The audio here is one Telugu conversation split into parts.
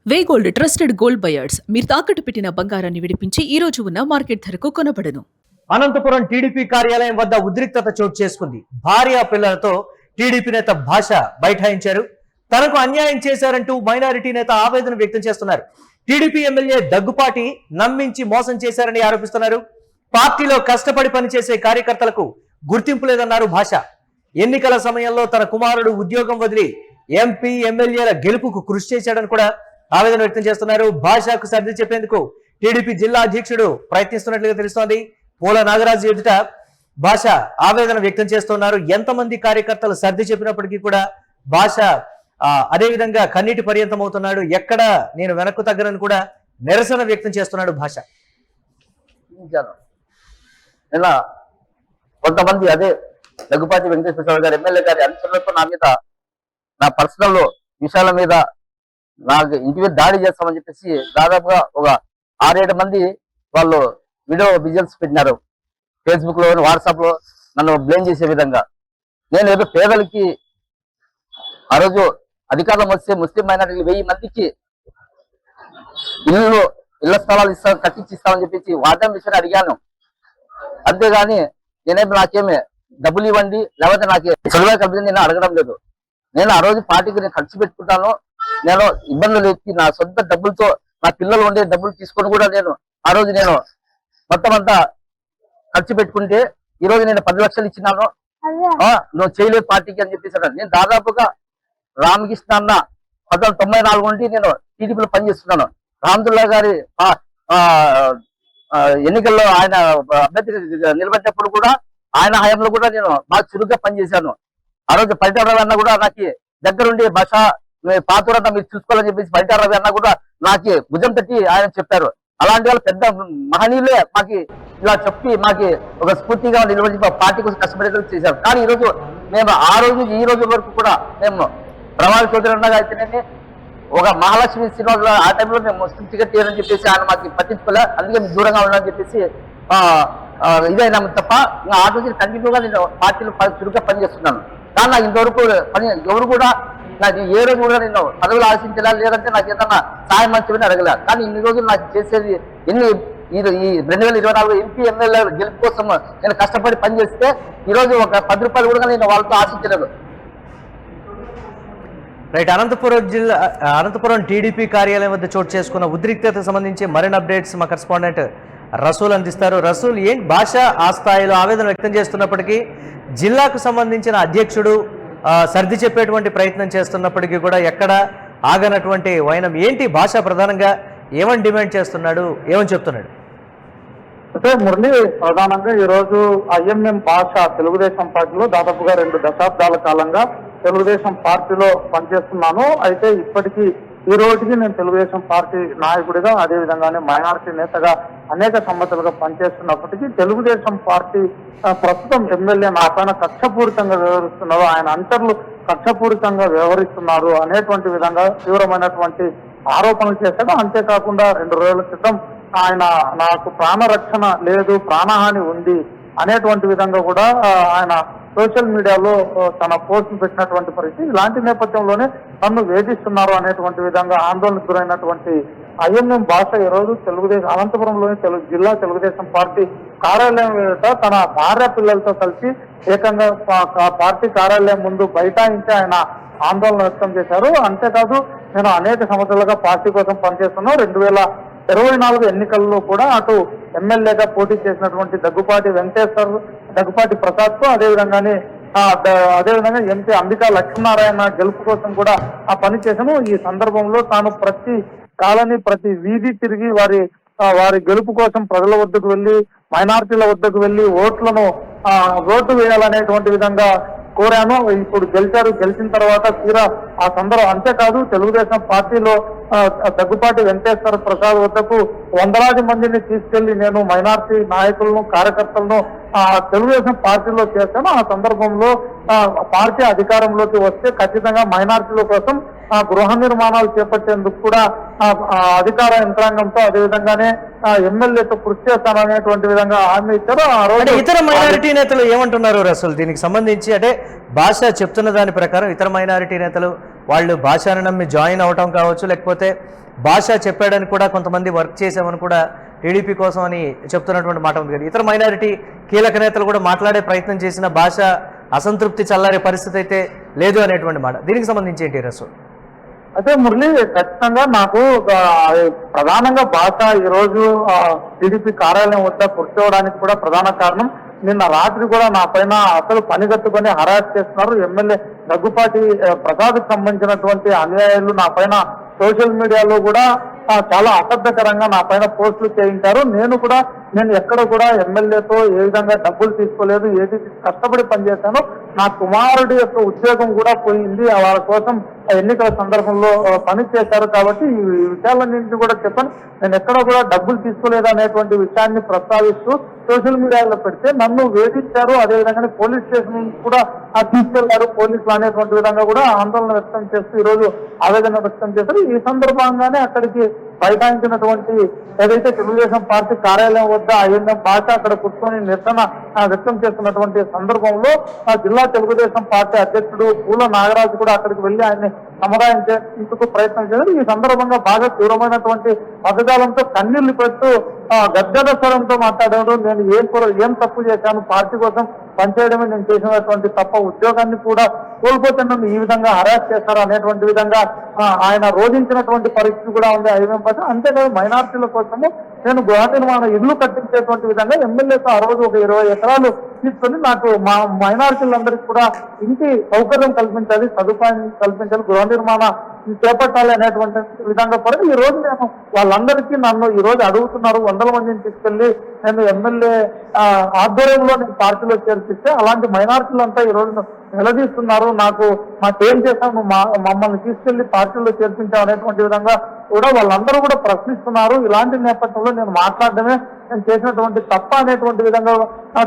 వే గోల్డ్ ట్రస్టెడ్ గోల్డ్ బయర్స్ మీరు తాకట్టు పెట్టిన బంగారాన్ని విడిపించి ఈ రోజు ఉన్న మార్కెట్ ధరకు కొనబడను. అనంతపురం టీడీపీ కార్యాలయం వద్ద ఉద్రిక్తత చోటు చేసుకుంది. భార్య పిల్లలతో టీడీపీ నేత భాష బైఠాయించారు. తనకు అన్యాయం చేశారంటూ మైనారిటీ నేత ఆవేదన వ్యక్తం చేస్తున్నారు. టీడీపీ ఎమ్మెల్యే దగ్గుపాటి నమ్మించి మోసం చేశారని ఆరోపిస్తున్నారు. పార్టీలో కష్టపడి పనిచేసే కార్యకర్తలకు గుర్తింపు లేదన్నారు భాష. ఎన్నికల సమయంలో తన కుమారుడు ఉద్యోగం వదిలి ఎంపీ ఎమ్మెల్యేల గెలుపుకు కృషి చేశాడని కూడా ఆవేదన వ్యక్తం చేస్తున్నారు. భాషకు సర్ది చెప్పేందుకు టీడీపీ జిల్లా అధ్యక్షుడు ప్రయత్నిస్తున్నట్లుగా తెలుస్తోంది. పూల నాగరాజు ఎదుట భాష ఆవేదన వ్యక్తం చేస్తున్నారు. ఎంతమంది కార్యకర్తలు సర్ది చెప్పినప్పటికీ కూడా భాష అదే విధంగా కన్నీటి పర్యంతం అవుతున్నాడు. ఎక్కడ నేను వెనక్కు తగ్గనని కూడా నిరసన వ్యక్తం చేస్తున్నాడు భాష. ఇలా కొంతమంది అదే దగ్గుపాటి వెంకటేశ్వర గారు ఎమ్మెల్యే గారి అనుచరులతో నా మీద నా పర్సనల్ విషయాల మీద నాకు ఇంటి మీద దాడి చేస్తామని చెప్పేసి దాదాపుగా ఒక 6-7 మంది వాళ్ళు వీడియో విజువల్స్ పెట్టినారు. ఫేస్బుక్ లో వాట్సాప్ లో నన్ను బ్లేమ్ చేసే విధంగా. నేను ఏదో పేదలకి ఆ రోజు అధికారం వస్తే ముస్లిం మైనారిటీలు 1000 మందికి ఇళ్ల స్థలాలు కట్టించి ఇస్తామని చెప్పేసి వాదన విషయాన్ని అడిగాను. అంతేగాని నాకేమి డబ్బులు ఇవ్వండి లేకపోతే నాకు చదువు కల్పించి నేను అడగడం లేదు. నేను ఆ రోజు పార్టీకి నేను ఖర్చు పెట్టుకుంటాను. నేను ఇబ్బందులు ఎత్తి నా సొంత డబ్బులతో నా పిల్లలు ఉండే డబ్బులు తీసుకొని కూడా నేను ఆ రోజు నేను మొత్తం అంతా ఖర్చు పెట్టుకుంటే ఈ రోజు నేను 10 లక్షలు ఇచ్చినాను. నువ్వు చేయలేదు పార్టీకి అని చెప్పేసి నేను దాదాపుగా రామకృష్ణ అన్న 1994 నుండి నేను టీడీపీలో పనిచేస్తున్నాను. రామదుల్లా గారి ఎన్నికల్లో ఆయన అభ్యర్థి నిలబెట్టినప్పుడు కూడా ఆయన హయాంలో కూడా నేను బాగా చురుగ్గా పనిచేశాను. ఆ రోజు పరిటాల రవి అన్న కూడా నాకు దగ్గరుండి భాష పాతురంతా మీరు చూసుకోవాలని చెప్పేసి పరిటాల రవి అన్న కూడా నాకు భుజం తట్టి ఆయన చెప్పారు. అలాంటి వాళ్ళు పెద్ద మహనీయులే మాకి ఇలా చెప్పి మాకి ఒక స్ఫూర్తిగా నిలబడి పార్టీ కోసం కష్టపడేది చేశారు. కానీ ఈ రోజు మేము ఆ రోజు ఈ రోజు వరకు కూడా మేము ప్రమాణ చౌదరి అన్నగా అయితేనే ఒక మహాలక్ష్మి సినిమా ఆ టైంలో మేము ముస్లిం టికెట్ ఇవ్వాలని చెప్పేసి ఆయన మాకు పట్టించుకోలే. అందుకే మేము దూరంగా ఉండాలని చెప్పేసి ఇదైనా తప్ప ఆ రోజు కంటిన్యూగా నేను పార్టీలో చురుగ్గా పనిచేస్తున్నాను. కానీ నాకు ఇంతవరకు పని ఎవరు కూడా నాకు ఏ రోజు కూడా నేను పదవులు ఆశించలే, లేదంటే నాకు ఏదన్నా సాయం మంచివని అడగలే. కానీ ఇన్ని రోజులు నాకు చేసేది ఈ 2024 ఎంపీ ఎమ్మెల్యే గెలుపు కోసం నేను కష్టపడి పనిచేస్తే ఈ రోజు ఒక 10 రూపాయలు కూడా నేను వాళ్ళతో ఆశించలేదు. రైట్. అనంతపురం టీడీపీ కార్యాలయం వద్ద చోటు చేసుకున్న ఉద్రిక్తతకు సంబంధించి మరిన్ని అప్డేట్స్ మా కరెస్పాండెంట్ రసూల్ అందిస్తారు. రసూల్, ఏంటి భాష ఆ స్థాయిలో ఆవేదన వ్యక్తం చేస్తున్నప్పటికీ జిల్లాకు సంబంధించిన అధ్యక్షుడు సర్ది చెప్పేటువంటి ప్రయత్నం చేస్తున్నప్పటికీ కూడా ఎక్కడ ఆగనటువంటి వైనం ఏంటి? భాష ప్రధానంగా ఏమని డిమాండ్ చేస్తున్నాడు, ఏమని చెప్తున్నాడు? అంటే మురళి, ప్రధానంగా ఈరోజు ఐఎంఎం భాష తెలుగుదేశం పార్టీలో దాదాపుగా 2 దశాబ్దాల కాలంగా తెలుగుదేశం పార్టీలో పనిచేస్తున్నాను. అయితే ఇప్పటికీ ఈ రోజుకి నేను తెలుగుదేశం పార్టీ నాయకుడిగా, అదేవిధంగానే మైనారిటీ నేతగా అనేక సంవత్సరాలుగా పనిచేస్తున్నప్పటికీ తెలుగుదేశం పార్టీ ప్రస్తుతం ఎమ్మెల్యే నా పైన కక్షపూరితంగా వ్యవహరిస్తున్నారు, ఆయన అంతర్లు కక్షపూరితంగా వ్యవహరిస్తున్నారు అనేటువంటి విధంగా తీవ్రమైనటువంటి ఆరోపణలు చేశాడు. అంతేకాకుండా 2 రోజుల క్రితం ఆయన నాకు ప్రాణరక్షణ లేదు, ప్రాణహాని ఉంది అనేటువంటి విధంగా కూడా ఆయన సోషల్ మీడియాలో తన పోస్టులు పెట్టినటువంటి పరిస్థితి. ఇలాంటి నేపథ్యంలోనే నన్ను వేధిస్తున్నారు అనేటువంటి విధంగా ఆందోళనకు గురైనటువంటి ఐఎంఎం భాష ఈరోజు అనంతపురంలోని జిల్లా తెలుగుదేశం పార్టీ కార్యాలయం తన భార్య పిల్లలతో కలిసి ఏకంగా పార్టీ కార్యాలయం ముందు బైఠాయించి ఆయన ఆందోళన వ్యక్తం చేశారు. అంతేకాదు, నేను అనేక సంవత్సరాలుగా పార్టీ కోసం పనిచేస్తున్నాను. 2024 ఎన్నికల్లో కూడా అటు ఎమ్మెల్యేగా పోటీ చేసినటువంటి దగ్గుపాటి ప్రసాద్ కు అదేవిధంగా ఎంపీ అంబికా లక్ష్మీనారాయణ గెలుపు కోసం కూడా ఆ పని చేశాను. ఈ సందర్భంలో తాను ప్రతి కాలనీ, ప్రతి వీధి తిరిగి వారి గెలుపు కోసం ప్రజల వద్దకు వెళ్లి, మైనారిటీల వద్దకు వెళ్లి ఓటు వేయాలనేటువంటి విధంగా కోరాను. ఇప్పుడు గెలిచిన తర్వాత తీరా ఆ సందర్భం. అంతేకాదు, తెలుగుదేశం పార్టీలో దగ్గుపాటి వెంకటేశ్వర ప్రసాద్ వద్దకు వందలాది మందిని తీసుకెళ్లి నేను మైనారిటీ నాయకులను, కార్యకర్తలను తెలుగుదేశం పార్టీలో చేశాను. ఆ సందర్భంలో పార్టీ అధికారంలోకి వస్తే ఖచ్చితంగా మైనారిటీల కోసం గృహ నిర్మాణాలు చేపట్టేందుకు కూడా అధికార యంత్రాంగంతో అదేవిధంగానే ఎమ్మెల్యేతో కృషి చేస్తాననేటువంటి విధంగా హామీ ఇచ్చారు. ఆ రోజు ఇతర మైనారిటీ నేతలు ఏమంటున్నారు రసూల్ దీనికి సంబంధించి? అంటే భాష చెప్తున్న దాని ప్రకారం ఇతర మైనారిటీ నేతలు వాళ్ళు భాషను నమ్మి జాయిన్ అవటం కావచ్చు, లేకపోతే భాష చెప్పాడని కూడా కొంతమంది వర్క్ చేసామని కూడా టీడీపీ కోసం అని చెప్తున్నటువంటి మాట ఉంది. ఇతర మైనారిటీ కీలక నేతలు కూడా మాట్లాడే ప్రయత్నం చేసిన భాష అసంతృప్తి చల్లారే పరిస్థితి అయితే లేదు అనేటువంటి మాట. దీనికి సంబంధించి ఏంటి రసు? అయితే మురళి, ఖచ్చితంగా నాకు ప్రధానంగా భాష ఈ రోజు టీడీపీ కార్యాలయం వద్ద కూర్చోవడానికి కూడా ప్రధాన కారణం, నిన్న రాత్రి కూడా నా పైన అసలు పనిగట్టుకొని హరాస్ చేస్తున్నారు. ఎమ్మెల్యే దగ్గుపాటి ప్రసాద్కి సంబంధించినటువంటి అన్యాయాలు నా పైన సోషల్ మీడియాలో కూడా చాలా అసభ్యకరంగా నా పైన పోస్టులు చేయించారు. నేను ఎక్కడ కూడా ఎమ్మెల్యేతో ఏ విధంగా డబ్బులు తీసుకోలేదు, ఏది కష్టపడి పనిచేశాను. నా కుమారుడి యొక్క ఉద్యోగం కూడా పోయింది, వాళ్ళ కోసం ఎన్నికల సందర్భంలో పని చేశారు. కాబట్టి ఈ విషయాలన్నింటినీ కూడా చెప్పాను. నేను ఎక్కడ కూడా డబ్బులు తీసుకోలేదు అనేటువంటి విషయాన్ని ప్రస్తావిస్తూ సోషల్ మీడియాలో పెడితే నన్ను వేధించారు. అదేవిధంగా పోలీస్ స్టేషన్ కూడా తీసుకెళ్లారు పోలీసులు అనేటువంటి విధంగా కూడా ఆందోళన వ్యక్తం చేస్తూ ఈ రోజు ఆవేదన వ్యక్తం చేశారు. ఈ సందర్భంగానే అక్కడికి బైఠాయించినటువంటి ఏదైతే తెలుగుదేశం పార్టీ కార్యాలయం వద్ద ఐఎన్ఎం భాష అక్కడ కూర్చొని నిరసన వ్యక్తం చేస్తున్నటువంటి సందర్భంలో జిల్లా తెలుగుదేశం పార్టీ అధ్యక్షుడు పూల నాగరాజు కూడా అక్కడికి వెళ్లి ఆయన్ని సముదాయించేందుకు ప్రయత్నం చేశారు. ఈ సందర్భంగా బాగా తీవ్రమైనటువంటి పదజాలంతో కన్నీళ్లు పెట్టు గద్గద స్వరంతో మాట్లాడారు. నేను ఏం తప్పు చేశాను, పార్టీ కోసం పనిచేయడమే నేను చేసినటువంటి తప్ప, ఉద్యోగాన్ని కూడా కోల్పోతే నన్ను ఈ విధంగా హరాస్ చేశారు అనేటువంటి విధంగా ఆయన రోధించినటువంటి పరిస్థితి కూడా ఉంది ఐఎంఎం భాష. అంతేకాదు మైనార్టీల కోసము నేను గృహ నిర్మాణ ఇల్లు కట్టించేటువంటి విధంగా ఎమ్మెల్యేతో ఆ రోజు ఒక 20 ఎకరాలు తీసుకొని నాకు మా మైనార్టీలందరికీ కూడా ఇంటి సౌకర్యం కల్పించాలి, సదుపాయం కల్పించాలి, గృహ నిర్మాణ చేపట్టాలి అనేటువంటి విధంగా కూడా ఈ రోజు నేను వాళ్ళందరికీ నన్ను ఈ రోజు అడుగుతున్నారు. 100 మందిని తీసుకెళ్లి నేను ఎమ్మెల్యే ఆధ్వర్యంలో నేను పార్టీలో చేర్పిస్తే అలాంటి మైనార్టీలంతా ఈ రోజు నిలదీస్తున్నారు. మాకేం చేశాము, మమ్మల్ని తీసుకెళ్లి పార్టీలో చేర్పించాం అనేటువంటి విధంగా కూడా వాళ్ళందరూ కూడా ప్రశ్నిస్తున్నారు. ఇలాంటి నేపథ్యంలో నేను మాట్లాడడమే నేను చేసినటువంటి తప్ప అనేటువంటి విధంగా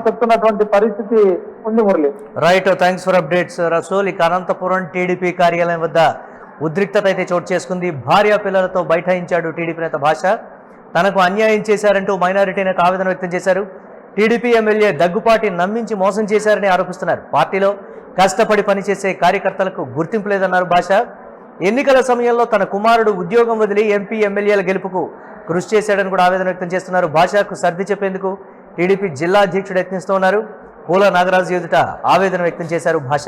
చెప్తున్నటువంటి పరిస్థితి ఉంది Murali. Right, thanks for updates Rasool. ఇక అనంతపురం టీడీపీ కార్యాలయం వద్ద ఉద్రిక్తత అయితే చోటు చేసుకుంది. భార్య పిల్లలతో బైఠాయించాడు టీడీపీ నేత భాష. తనకు అన్యాయం చేశారంటూ మైనారిటీ నేత ఆవేదన వ్యక్తం చేశారు. టీడీపీ ఎమ్మెల్యే దగ్గుపాటి నమ్మించి మోసం చేశారని ఆరోపిస్తున్నారు. పార్టీలో కష్టపడి పనిచేసే కార్యకర్తలకు గుర్తింపు లేదన్నారు భాష. ఎన్నికల సమయంలో తన కుమారుడు ఉద్యోగం వదిలి ఎంపీ ఎమ్మెల్యేల గెలుపుకు కృషి చేశాడని కూడా ఆవేదన వ్యక్తం చేస్తున్నారు. భాషకు సర్ది చెప్పేందుకు టీడీపీ జిల్లా అధ్యక్షుడు యత్నిస్తూ ఉన్నారు. పూల నాగరాజు ఎదుట ఆవేదన వ్యక్తం చేశారు భాష.